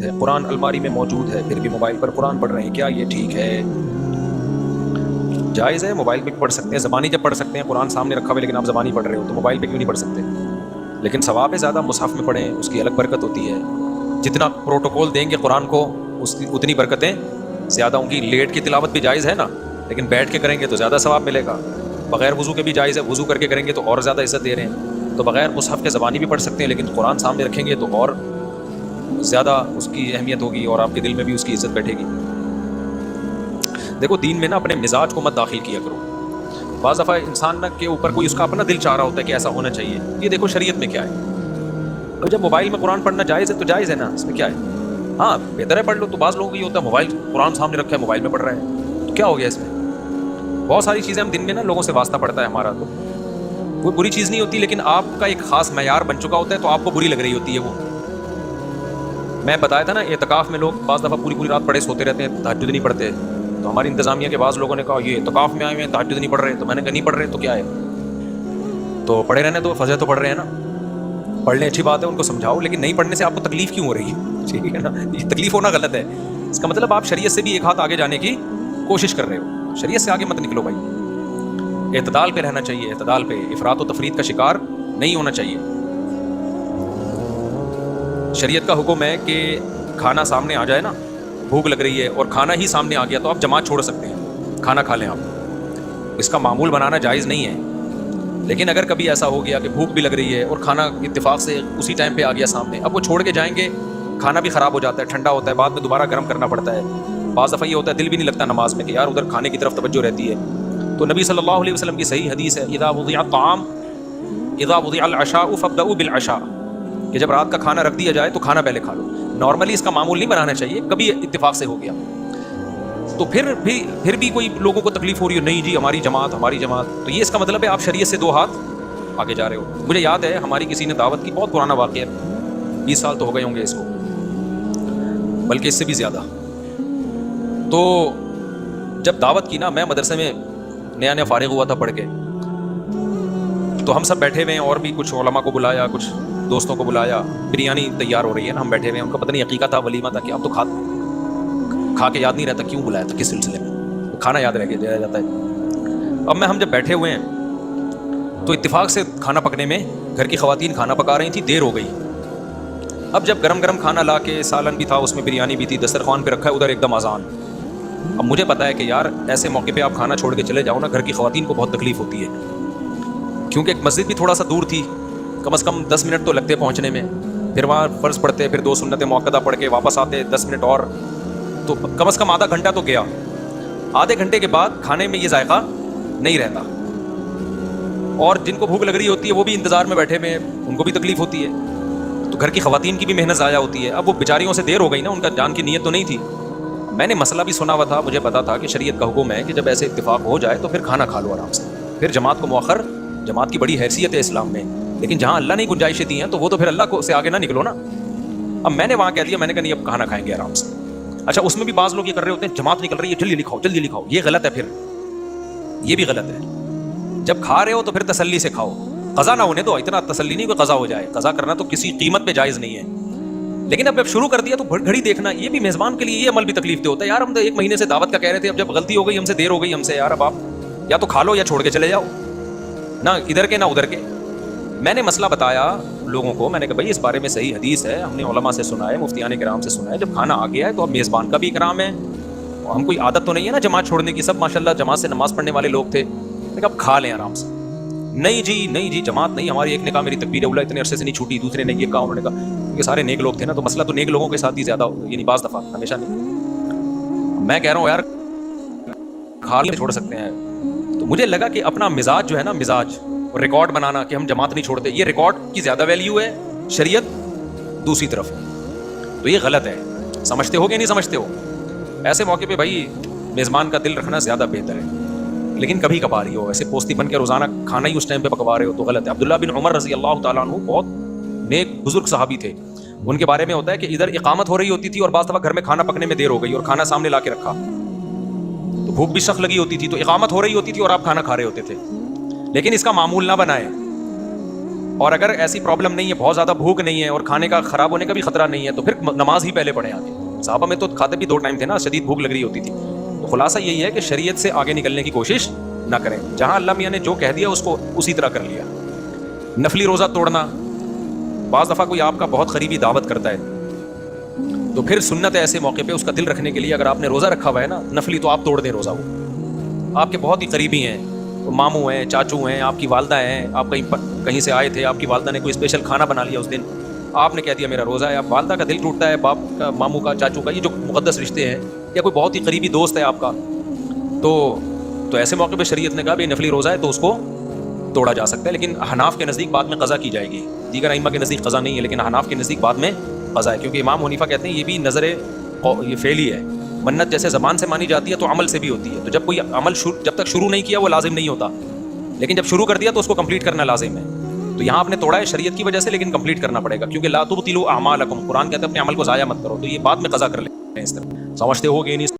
ہے، قرآن الماری میں موجود ہے، پھر بھی موبائل پر قرآن پڑھ رہے ہیں، کیا یہ ٹھیک ہے؟ جائز ہے، موبائل پہ بھی پڑھ سکتے ہیں، زبانی جب پڑھ سکتے ہیں، قرآن سامنے رکھا ہوا لیکن آپ زبانی پڑھ رہے ہو تو موبائل پہ کیوں نہیں پڑھ سکتے؟ لیکن ثواب ہے زیادہ مصحف میں پڑھیں، اس کی الگ برکت ہوتی ہے۔ جتنا پروٹوکول دیں گے قرآن کو اس کی اتنی برکتیں زیادہ ہوں گی۔ لیٹ کی تلاوت بھی جائز ہے نا، لیکن بیٹھ کے کریں گے تو زیادہ ثواب ملے گا۔ بغیر وضو کے بھی جائز ہے، وضو کر کے کریں گے تو اور زیادہ عزت دے رہے ہیں۔ تو بغیر مصحف کے زبانی بھی پڑھ سکتے ہیں، لیکن قرآن سامنے رکھیں گے تو اور زیادہ اس کی اہمیت ہوگی اور آپ کے دل میں بھی اس کی عزت بیٹھے گی۔ دیکھو دین میں نا اپنے مزاج کو مت داخل کیا کرو۔ بعض دفعہ انسان کے اوپر کوئی اس کا اپنا دل چاہ رہا ہوتا ہے کہ ایسا ہونا چاہیے۔ یہ دیکھو شریعت میں کیا ہے، اور جب موبائل میں قرآن پڑھنا جائز ہے تو جائز ہے نا، اس میں کیا ہے؟ ہاں بہتر ہے پڑھ لو۔ تو بعض لوگوں کو یہ ہوتا ہے موبائل قرآن سامنے رکھا ہے موبائل میں پڑھ رہا ہے، تو کیا ہو گیا اس میں؟ بہت ساری چیزیں ہم دن میں نا لوگوں سے واسطہ پڑتا ہے ہمارا، تو کوئی بری چیز نہیں ہوتی، لیکن آپ کا ایک خاص معیار بن چکا ہوتا ہے تو آپ کو بری لگ رہی ہوتی ہے وہ۔ میں بتایا تھا نا اعتکاف میں لوگ بعض دفعہ پوری رات پڑے سوتے رہتے ہیں، تہجد نہیں پڑھتے۔ تو ہماری انتظامیہ کے بعض لوگوں نے کہا یہ اعتکاف میں آئے ہوئے ہیں تہجد نہیں پڑھ رہے، تو میں نے کہا نہیں پڑھ رہے تو کیا ہے، تو پڑھے رہنے تو فجر تو پڑھ رہے ہیں نا، پڑھ لیں اچھی بات ہے، ان کو سمجھاؤ، لیکن نہیں پڑھنے سے آپ کو تکلیف کیوں ہو رہی ہے؟ ٹھیک ہے نا، یہ تکلیف ہونا غلط ہے۔ اس کا مطلب آپ شریعت سے بھی ایک ہاتھ آگے جانے کی کوشش کر رہے ہو، شریعت سے آگے مت نکلو بھائی۔ اعتدال پہ رہنا چاہیے، اعتدال پہ، افراط و تفریط کا شکار نہیں ہونا چاہیے۔ شریعت کا حکم ہے کہ کھانا سامنے آ جائے نا، بھوک لگ رہی ہے اور کھانا ہی سامنے آ گیا تو آپ جماعت چھوڑ سکتے ہیں، کھانا کھا لیں آپ، اس کا معمول بنانا جائز نہیں ہے۔ لیکن اگر کبھی ایسا ہو گیا کہ بھوک بھی لگ رہی ہے اور کھانا اتفاق سے اسی ٹائم پہ آ گیا سامنے، اب وہ چھوڑ کے جائیں گے، کھانا بھی خراب ہو جاتا ہے، ٹھنڈا ہوتا ہے، بعد میں دوبارہ گرم کرنا پڑتا ہے۔ بعض دفعہ یہ ہوتا ہے دل بھی نہیں لگتا نماز میں کہ یار ادھر کھانے کی طرف توجہ رہتی ہے۔ تو نبی صلی اللہ علیہ وسلم کی صحیح حدیث ہے اذا وضع الطعام اذا وضع العشاء فابدؤوا بالعشاء، کہ جب رات کا کھانا رکھ دیا جائے تو کھانا پہلے کھا لو۔ نارملی اس کا معمول نہیں بنانا چاہیے، کبھی اتفاق سے ہو گیا تو پھر بھی کوئی لوگوں کو تکلیف ہو رہی ہے، نہیں جی ہماری جماعت تو یہ اس کا مطلب ہے آپ شریعت سے دو ہاتھ آگے جا رہے ہو۔ مجھے یاد ہے ہماری کسی نے دعوت کی، بہت پرانا واقعہ ہے، 20 سال تو ہو گئے ہوں گے اس کو، بلکہ اس سے بھی زیادہ۔ تو جب دعوت کی نا، میں مدرسے میں نیا فارغ ہوا تھا پڑھ کے، تو ہم سب بیٹھے ہوئے ہیں اور بھی کچھ علماء کو بلایا، کچھ دوستوں کو بلایا، بریانی تیار ہو رہی ہے نا، ہم بیٹھے ہوئے ہیں، ان کا پتہ نہیں عقیقہ تھا ولیمہ تھا کہ اب تو کھا کے یاد نہیں رہتا کیوں بلایا تھا، کس سلسلے میں، کھانا یاد رہ جاتا ہے۔ اب ہم جب بیٹھے ہوئے ہیں تو اتفاق سے کھانا پکنے میں گھر کی خواتین کھانا پکا رہی تھیں، دیر ہو گئی۔ اب جب گرم کھانا لا کے، سالن بھی تھا اس میں، بریانی بھی تھی، دسترخوان پہ رکھا ہے، ادھر ایک دم اذان۔ اب مجھے پتا ہے کہ یار ایسے موقع پہ آپ کھانا چھوڑ کے چلے جاؤ نا، گھر کی خواتین کو بہت تکلیف ہوتی ہے، کیونکہ ایک مسجد بھی تھوڑا سا دور تھی، کم از کم 10 منٹ تو لگتے پہنچنے میں، پھر وہاں فرض پڑھتے، پھر 2 سنت موقدہ پڑھ کے واپس آتے 10 منٹ اور، تو کم از کم آدھا گھنٹہ تو گیا۔ آدھے گھنٹے کے بعد کھانے میں یہ ذائقہ نہیں رہتا، اور جن کو بھوک لگ رہی ہوتی ہے وہ بھی انتظار میں بیٹھے ہوئے ہیں، ان کو بھی تکلیف ہوتی ہے، تو گھر کی خواتین کی بھی محنت ضائع ہوتی ہے۔ اب وہ بیچاریوں سے دیر ہو گئی نا، ان کا جان کی نیت تو نہیں تھی۔ میں نے مسئلہ بھی سنا ہوا تھا، مجھے پتا تھا کہ شریعت کا حکم ہے کہ جب ایسے اتفاق ہو جائے تو پھر کھانا کھا لو آرام سے، پھر جماعت کو مؤخر، جماعت کی بڑی حیثیت ہے اسلام میں، لیکن جہاں اللہ نے گنجائشیں دی ہیں تو وہ تو پھر اللہ کو سے آگے نہ نکلو نا۔ اب میں نے وہاں کہہ دیا، میں نے کہا نہیں اب کھانا کھائیں گے آرام سے۔ اچھا اس میں بھی بعض لوگ یہ کر رہے ہوتے ہیں، جماعت نکل رہی ہے جلدی لکھاؤ، یہ غلط ہے، پھر یہ بھی غلط ہے۔ جب کھا رہے ہو تو پھر تسلی سے کھاؤ، قضا نہ ہونے دو، اتنا تسلی نہیں کہ قضا ہو جائے، قضا کرنا تو کسی قیمت پہ جائز نہیں ہے، لیکن اب جب شروع کر دیا تو گھڑی دیکھنا، یہ بھی میزبان کے لیے یہ عمل بھی تکلیف دہ ہوتا ہے۔ یار ہم تو 1 مہینے سے دعوت کا کہہ رہے تھے، اب جب غلطی ہو گئی ہم سے، دیر ہو گئی ہم سے، یار اب آپ یا تو کھا لو یا چھوڑ کے چلے جاؤ، نہ ادھر کے نہ ادھر کے۔ میں نے مسئلہ بتایا لوگوں کو، میں نے کہا بھائی اس بارے میں صحیح حدیث ہے، ہم نے علماء سے سنا ہے، مفتیان کرام سے سنا ہے، جب کھانا آ گیا ہے تو اب میزبان کا بھی اکرام ہے، ہم کوئی عادت تو نہیں ہے نا جماعت چھوڑنے کی، سب ماشاءاللہ جماعت سے نماز پڑھنے والے لوگ تھے، میں نے کہا اب کھا لیں آرام سے۔ نہیں جی جماعت نہیں، ہماری ایک نے کہا میری تکبیر اولیٰ اتنے عرصے سے نہیں چھوٹی، دوسرے نے یہ کہا، انہوں نے کہا، یہ سارے نیک لوگ تھے نا، تو مسئلہ تو نیک لوگوں کے ساتھ ہی زیادہ، یعنی بعض دفعہ، ہمیشہ نہیں۔ میں کہہ رہا ہوں یار کھا لیں چھوڑ سکتے ہیں، تو مجھے لگا کہ اپنا مزاج جو ہے نا، مزاج اور ریکارڈ بنانا کہ ہم جماعت نہیں چھوڑتے، یہ ریکارڈ کی زیادہ ویلیو ہے، شریعت دوسری طرف ہے، تو یہ غلط ہے۔ سمجھتے ہو کہ نہیں سمجھتے ہو؟ ایسے موقع پہ بھائی میزبان کا دل رکھنا زیادہ بہتر ہے، لیکن کبھی کبھار ہی ہو، ایسے پوستی بن کے روزانہ کھانا ہی اس ٹائم پہ پکوا رہے ہو تو غلط ہے۔ عبداللہ بن عمر رضی اللہ تعالیٰ عنہ بہت نیک بزرگ صحابی تھے، ان کے بارے میں ہوتا ہے کہ ادھر اقامت ہو رہی ہوتی تھی اور بعض دفعہ گھر میں کھانا پکنے میں دیر ہو گئی اور کھانا سامنے لا کے رکھا، تو بھوک بھی سخت لگی ہوتی تھی، تو اقامت ہو رہی ہوتی تھی اور آپ کھانا کھا رہے ہوتے تھے، لیکن اس کا معمول نہ بنائے، اور اگر ایسی پرابلم نہیں ہے, بہت زیادہ بھوک نہیں ہے اور کھانے کا خراب ہونے کا بھی خطرہ نہیں ہے, تو پھر نماز ہی پہلے پڑھیں آگے. صحابہ میں تو کھاتے بھی 2 ٹائم تھے نا, شدید بھوک لگ رہی ہوتی تھی. تو خلاصہ یہی ہے کہ شریعت سے آگے نکلنے کی کوشش نہ کریں, جہاں اللہ میاں نے جو کہہ دیا اس کو اسی طرح کر لیا. نفلی روزہ توڑنا, بعض دفعہ کوئی آپ کا بہت قریبی دعوت کرتا ہے, تو پھر سنت ہے ایسے موقع پہ اس کا دل رکھنے کے لیے, اگر آپ نے روزہ رکھا ہوا ہے نا نفلی, تو آپ توڑ دیں روزہ. وہ آپ کے بہت ہی قریبی ہیں, ماموں ہیں, چاچو ہیں, آپ کی والدہ ہیں, آپ کہیں سے آئے تھے, آپ کی والدہ نے کوئی اسپیشل کھانا بنا لیا اس دن, آپ نے کہہ دیا میرا روزہ ہے. اب والدہ کا دل ٹوٹتا ہے, باپ کا, ماموں کا, چاچو کا, یہ جو مقدس رشتے ہیں, یا کوئی بہت ہی قریبی دوست ہے آپ کا, تو ایسے موقع پہ شریعت نے کہا بھی نفلی روزہ ہے تو اس کو توڑا جا سکتا ہے. لیکن حناف کے نزدیک بعد میں قضا کی جائے گی, دیگر ائمہ کے نزدیک قضا نہیں ہے, لیکن حناف کے نزدیک بعد میں قضا ہے, کیونکہ امام حنیفہ کہتے ہیں یہ بھی نظر یہ فعلی ہے. منت جیسے زبان سے مانی جاتی ہے تو عمل سے بھی ہوتی ہے, تو جب کوئی عمل جب تک شروع نہیں کیا وہ لازم نہیں ہوتا, لیکن جب شروع کر دیا تو اس کو کمپلیٹ کرنا لازم ہے. تو یہاں آپ نے توڑا ہے شریعت کی وجہ سے, لیکن کمپلیٹ کرنا پڑے گا, کیونکہ لا تبطلوا اعمالکم, قرآن کہتا ہے اپنے عمل کو ضائع مت کرو. تو یہ بعد میں قضا کر لیں اس طرح, سمجھتے ہو گے نہیں.